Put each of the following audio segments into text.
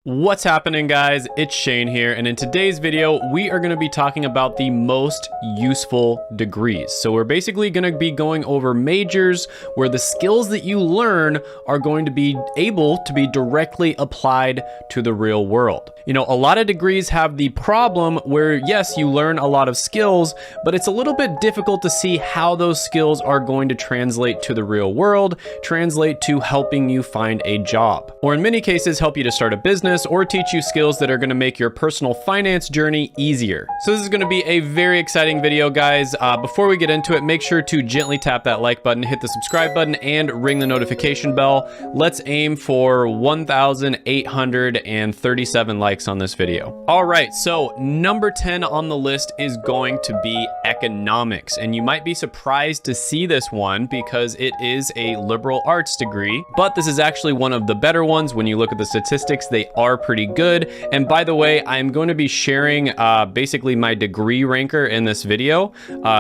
What's happening, guys? It's Shane here, and in today's video we are going to be talking about the most useful degrees. So we're basically going to be going over majors where the skills that you learn are going to be able to be directly applied to the real world. You know, a lot of degrees have the problem where, yes, you learn a lot of skills, but it's a little bit difficult to see how those skills are going to translate to the real world, translate to helping you find a job, or in many cases help you to start a business or teach you skills that are going to make your personal finance journey easier. So this is going to be a very exciting video, guys. Before we get into it, make sure to gently tap that like button, hit the subscribe button, and ring the notification bell. Let's aim for 1,837 likes on this video. All right, so number 10 on the list is going to be economics. And you might be surprised to see this one because it is a liberal arts degree, but this is actually one of the better ones. When you look at the statistics, they are pretty good. And by the way, I'm going to be sharing basically my degree ranker in this video.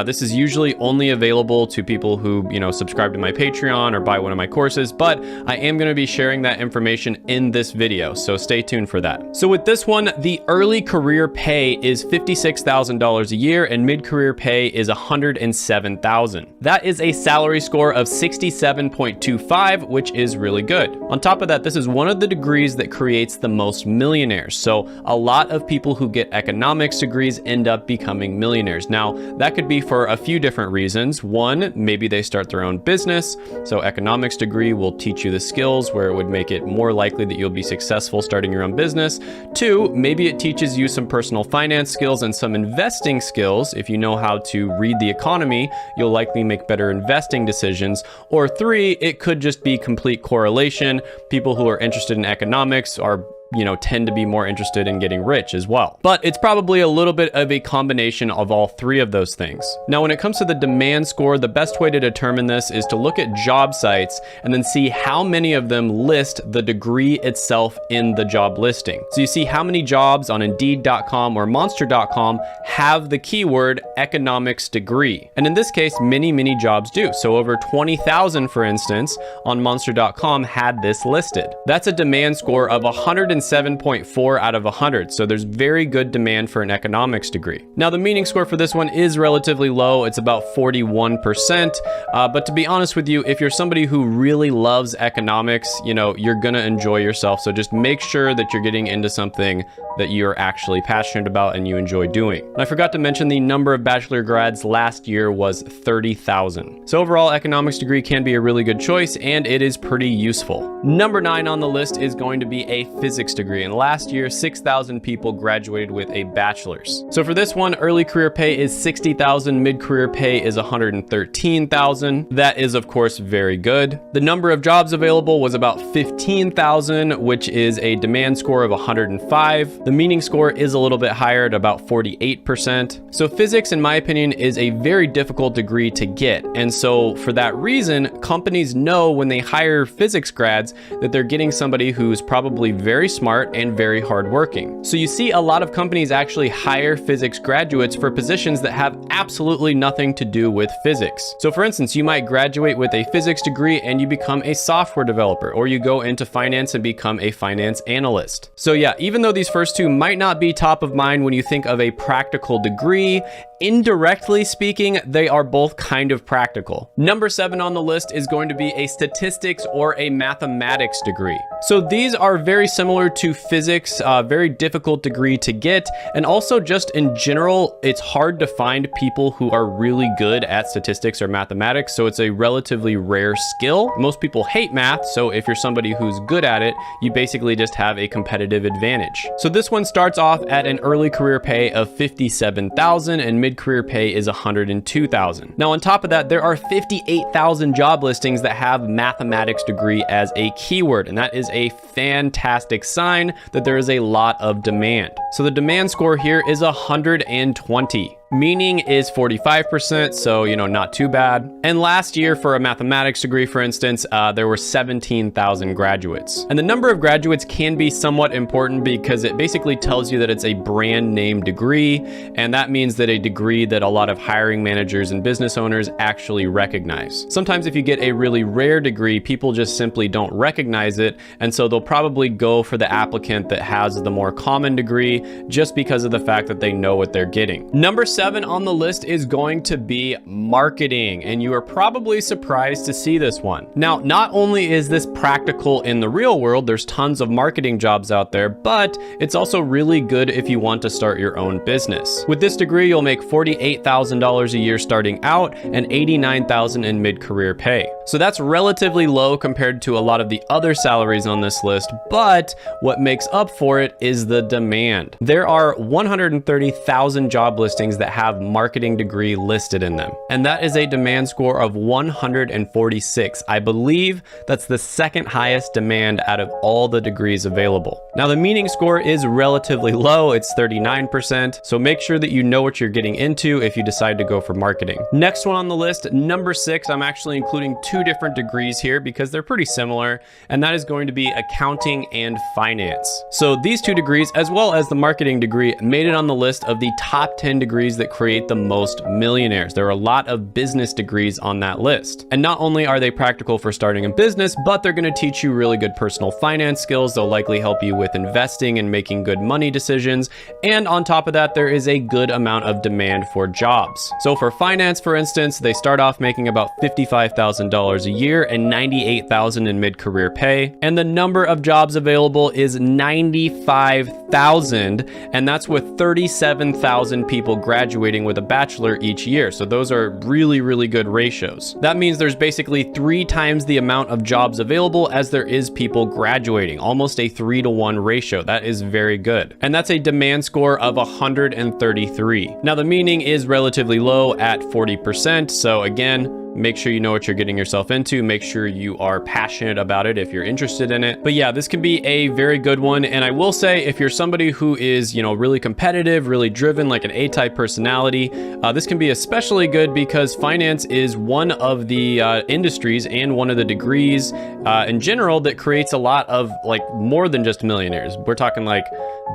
This is usually only available to people who, you know, subscribe to my Patreon or buy one of my courses, but I am going to be sharing that information in this video, so stay tuned for that. So with this one, the early career pay is $56,000 a year and mid-career pay is $107,000. That is a salary score of 67.25, which is really good. On top of that, this is one of the degrees that creates the most millionaires. So a lot of people who get economics degrees end up becoming millionaires. Now, that could be for a few different reasons. One, maybe they start their own business. So economics degree will teach you the skills where it would make it more likely that you'll be successful starting your own business. Two, maybe it teaches you some personal finance skills and some investing skills. If you know how to read the economy, you'll likely make better investing decisions. Or three, it could just be complete correlation. People who are interested in economics are, you know, tend to be more interested in getting rich as well. But it's probably a little bit of a combination of all three of those things. Now, when it comes to the demand score, the best way to determine this is to look at job sites and then see how many of them list the degree itself in the job listing. So you see how many jobs on Indeed.com or Monster.com have the keyword economics degree. And in this case, many jobs do. So over 20,000, for instance, on Monster.com had this listed. That's a demand score of 107.4 out of 100. So there's very good demand for an economics degree. Now, the meaning score for this one is relatively low. It's about 41%. But to be honest with you, if you're somebody who really loves economics, you know, you're gonna enjoy yourself. So just make sure that you're getting into something that you're actually passionate about and you enjoy doing. And I forgot to mention the number of bachelor grads last year was 30,000. So overall, economics degree can be a really good choice and it is pretty useful. Number 9 on the list is going to be a physics degree. And last year, 6,000 people graduated with a bachelor's. So for this one, early career pay is 60,000, mid-career pay is 113,000. That is, of course, very good. The number of jobs available was about 15,000, which is a demand score of 105. The meaning score is a little bit higher at about 48%. So physics, in my opinion, is a very difficult degree to get. And so for that reason, companies know when they hire physics grads that they're getting somebody who's probably very smart and very hardworking. So you see a lot of companies actually hire physics graduates for positions that have absolutely nothing to do with physics. So for instance, you might graduate with a physics degree and you become a software developer, or you go into finance and become a finance analyst. So yeah, even though these first two might not be top of mind when you think of a practical degree, indirectly speaking, they are both kind of practical. Number 7 on the list is going to be a statistics or a mathematics degree. So these are very similar to physics, very difficult degree to get. And also just in general, it's hard to find people who are really good at statistics or mathematics. So it's a relatively rare skill. Most people hate math. So if you're somebody who's good at it, you basically just have a competitive advantage. So this one starts off at an early career pay of 57,000 and mid-career pay is 102,000. Now, on top of that, there are 58,000 job listings that have mathematics degree as a keyword, and that is a fantastic sign that there is a lot of demand. So the demand score here is 120. Meaning is 45%, so, not too bad. And last year for a mathematics degree, for instance, there were 17,000 graduates. And the number of graduates can be somewhat important because it basically tells you that it's a brand name degree, and that means that a degree that a lot of hiring managers and business owners actually recognize. Sometimes if you get a really rare degree, people just simply don't recognize it, and so they'll probably go for the applicant that has the more common degree just because of the fact that they know what they're getting. Number 7 on the list is going to be marketing, and you are probably surprised to see this one. Now, not only is this practical in the real world, there's tons of marketing jobs out there, but it's also really good if you want to start your own business. With this degree, you'll make $48,000 a year starting out and $89,000 in mid-career pay. So that's relatively low compared to a lot of the other salaries on this list, but what makes up for it is the demand. There are 130,000 job listings that have marketing degree listed in them, and that is a demand score of 146. I believe that's the second highest demand out of all the degrees available. Now, the meaning score is relatively low, it's 39%, so make sure that you know what you're getting into if you decide to go for marketing. Next one on the list, number 6, I'm actually including 2 different degrees here because they're pretty similar, and that is going to be accounting and finance. So these 2 degrees, as well as the marketing degree, made it on the list of the top 10 degrees that create the most millionaires. There are a lot of business degrees on that list. And not only are they practical for starting a business, but they're going to teach you really good personal finance skills. They'll likely help you with investing and making good money decisions. And on top of that, there is a good amount of demand for jobs. So for finance, for instance, they start off making about $55,000 a year and $98,000 in mid-career pay. And the number of jobs available is 95,000, and that's with 37,000 people graduating with a bachelor each year. So those are really, really good ratios. That means there's basically 3 times the amount of jobs available as there is people graduating, almost a 3-to-1 ratio. That is very good. And that's a demand score of 133. Now, the meaning is relatively low at 40%. So again, make sure you know what you're getting yourself into. Make sure you are passionate about it if you're interested in it. But yeah, this can be a very good one. And I will say, if you're somebody who is, really competitive, really driven, like an A-type personality, this can be especially good because finance is one of the industries and one of the degrees in general that creates a lot of more than just millionaires. We're talking like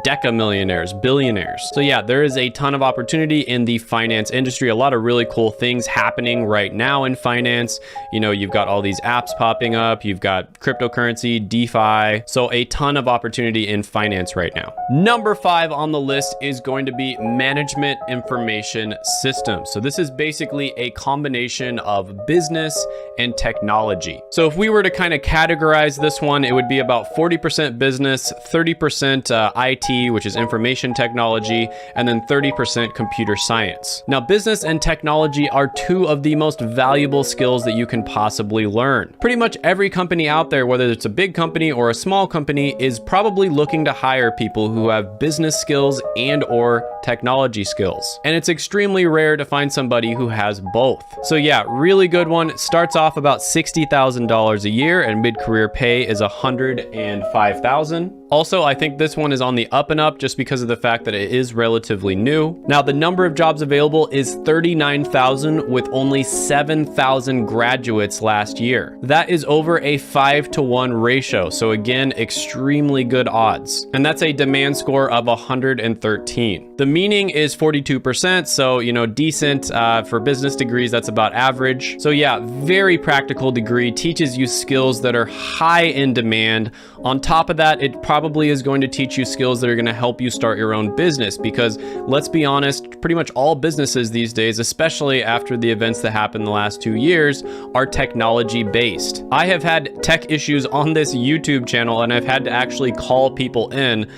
deca-millionaires, billionaires. So yeah, there is a ton of opportunity in the finance industry. A lot of really cool things happening right now in finance. You've got all these apps popping up. You've got cryptocurrency, DeFi. So a ton of opportunity in finance right now. Number 5 on the list is going to be management information systems. So this is basically a combination of business and technology. So if we were to kind of categorize this one, it would be about 40% business, 30% IT, which is information technology, and then 30% computer science. Now, business and technology are 2 of the most valuable skills that you can possibly learn. Pretty much every company out there, whether it's a big company or a small company, is probably looking to hire people who have business skills and or technology skills. And it's extremely rare to find somebody who has both. So yeah, really good one. It starts off about $60,000 a year and mid-career pay is $105,000. Also, I think this one is on the up and up just because of the fact that it is relatively new. Now, the number of jobs available is 39,000 with only 7,000 graduates last year. That is over a 5-to-1 ratio. So again, extremely good odds. And that's a demand score of 113. The meaning is 42%. So, decent for business degrees, that's about average. So yeah, very practical degree, teaches you skills that are high in demand. On top of that, it probably is going to teach you skills that are going to help you start your own business because let's be honest, pretty much all businesses these days, especially after the events that happened the last 2 years, are technology based. I have had tech issues on this YouTube channel and I've had to actually call people in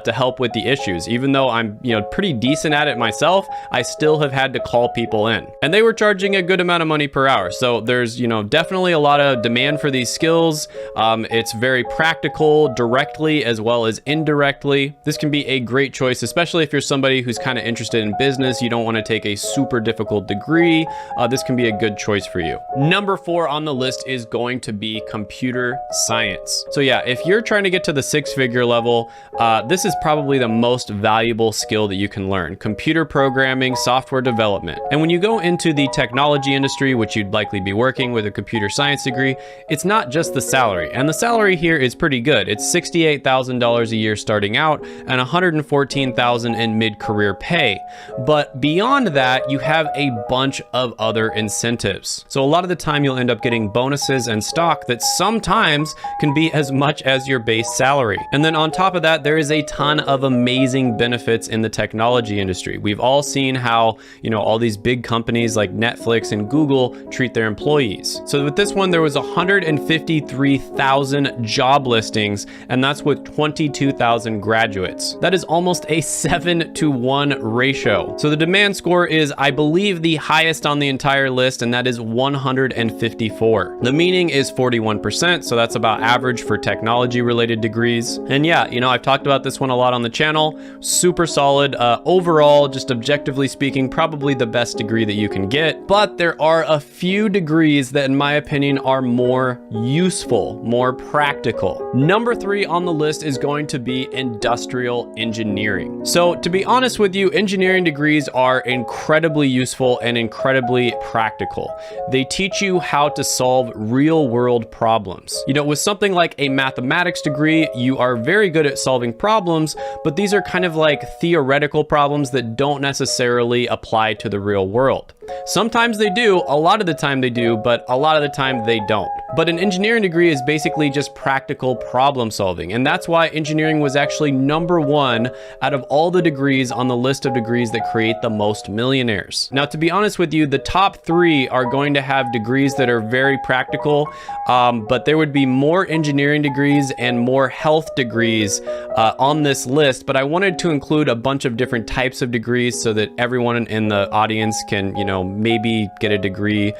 to help with the issues. Even though I'm, pretty decent at it myself, I still have had to call people in. And they were charging a good amount of money per hour. So there's, definitely a lot of demand for these skills. It's very practical. medical directly as well as indirectly. This can be a great choice, especially if you're somebody who's kind of interested in business. You don't want to take a super difficult degree. This can be a good choice for you. Number 4 on the list is going to be computer science. So yeah, if you're trying to get to the 6-figure level, this is probably the most valuable skill that you can learn: computer programming, software development. And when you go into the technology industry, which you'd likely be working with a computer science degree, it's not just the salary. And the salary here is pretty good. It's $68,000 a year starting out and $114,000 in mid-career pay. But beyond that, you have a bunch of other incentives. So a lot of the time you'll end up getting bonuses and stock that sometimes can be as much as your base salary. And then on top of that, there is a ton of amazing benefits in the technology industry. We've all seen how, all these big companies like Netflix and Google treat their employees. So with this one, there was 153,000 job listings, and that's with 22,000 graduates. That is almost a 7-to-1 ratio. So the demand score is, I believe, the highest on the entire list, and that is 154. The meaning is 41%, so that's about average for technology related degrees. And yeah, I've talked about this one a lot on the channel. Super solid. Overall, just objectively speaking, probably the best degree that you can get. But there are a few degrees that, in my opinion, are more useful, more practical. Number 3 on the list is going to be industrial engineering. So to be honest with you, engineering degrees are incredibly useful and incredibly practical. They teach you how to solve real world problems. With something like a mathematics degree, you are very good at solving problems, but these are kind of like theoretical problems that don't necessarily apply to the real world. Sometimes they do, a lot of the time they do, but a lot of the time they don't. But an engineering degree is basically just practical problem solving. And that's why engineering was actually number 1 out of all the degrees on the list of degrees that create the most millionaires. Now, to be honest with you, the top 3 are going to have degrees that are very practical, but there would be more engineering degrees and more health degrees on this list. But I wanted to include a bunch of different types of degrees so that everyone in the audience can, maybe get a degree,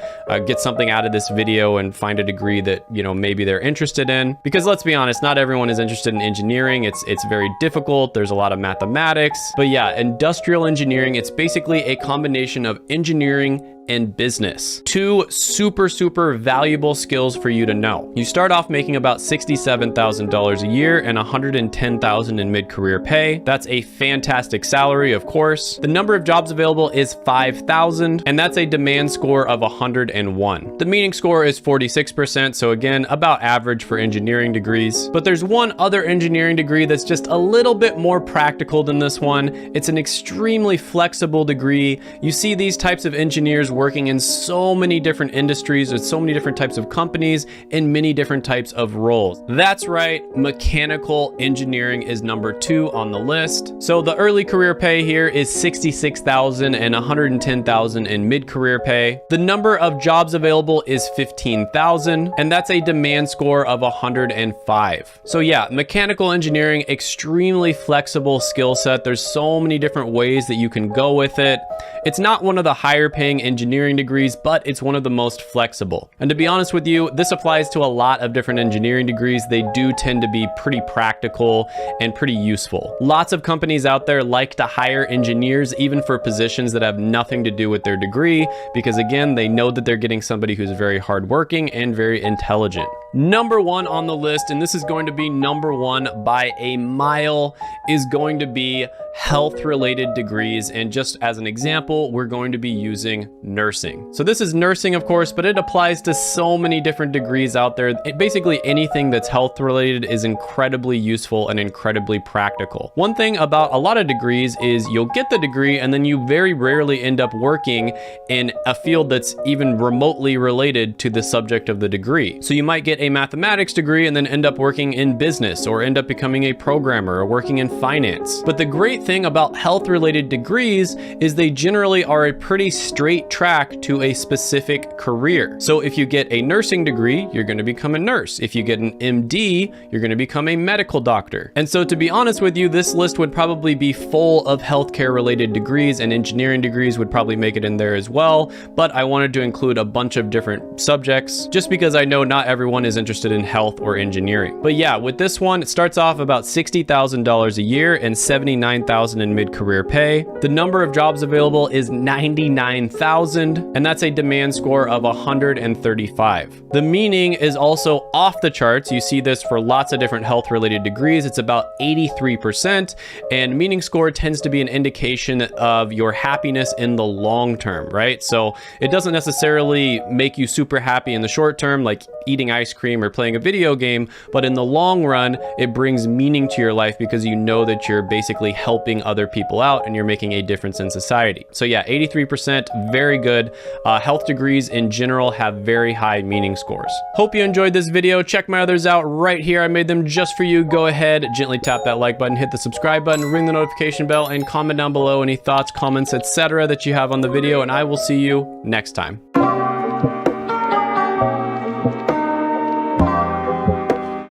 get something out of this video and find a degree that, maybe they're interested in. Because let's be honest, not everyone is interested in engineering. It's very difficult. There's a lot of mathematics. But yeah, industrial engineering, it's basically a combination of engineering and business. 2 super valuable skills for you to know. You start off making about $67,000 a year and $110,000 in mid-career pay. That's a fantastic salary, of course. The number of jobs available is 5,000, and that's a demand score of 101. The meaning score is 46%, so again, about average for engineering degrees. But there's one other engineering degree that's just a little bit more practical than this one. It's an extremely flexible degree. You see these types of engineers working in so many different industries with so many different types of companies in many different types of roles. That's right, mechanical engineering is number 2 on the list. So the early career pay here is $66,000 and $110,000 in mid-career pay. The number of jobs available is 15,000, and that's a demand score of 105. So yeah, mechanical engineering, extremely flexible skill set. There's so many different ways that you can go with it. It's not one of the higher paying engineering degrees, but it's one of the most flexible. And to be honest with you, this applies to a lot of different engineering degrees. They do tend to be pretty practical and pretty useful. Lots of companies out there like to hire engineers even for positions that have nothing to do with their degree, because again, they know that they're getting somebody who's very hardworking and very intelligent. Number 1 on the list, and this is going to be number 1 by a mile, is going to be health-related degrees. And just as an example, we're going to be using nursing. So this is nursing, of course, but it applies to so many different degrees out there. Basically anything that's health-related is incredibly useful and incredibly practical. One thing about a lot of degrees is you'll get the degree and then you very rarely end up working in a field that's even remotely related to the subject of the degree. So you might get a mathematics degree and then end up working in business or end up becoming a programmer or working in finance. But the great thing about health-related degrees is they generally are a pretty straight track to a specific career. So if you get a nursing degree, you're going to become a nurse. If you get an MD, you're going to become a medical doctor. And so to be honest with you, this list would probably be full of healthcare related degrees, and engineering degrees would probably make it in there as well. But I wanted to include a bunch of different subjects just because I know not everyone is interested in health or engineering. But yeah, with this one, it starts off about $60,000 a year and $79,000 in mid-career pay. The number of jobs available is 99,000, and that's a demand score of 135. The meaning is also off the charts. You see this for lots of different health related degrees. It's about 83%, and meaning score tends to be an indication of your happiness in the long term, right? So it doesn't necessarily make you super happy in the short term, like eating ice cream or playing a video game, but in the long run, it brings meaning to your life because you know that you're basically helping other people out and you're making a difference in society. So yeah, 83%, very good. Health degrees in general have very high meaning scores. Hope you enjoyed this video. Check my others out right here. I made them just for you. Go ahead, gently tap that like button, hit the subscribe button, ring the notification bell, and comment down below any thoughts, comments, etc. that you have on the video, and I will see you next time.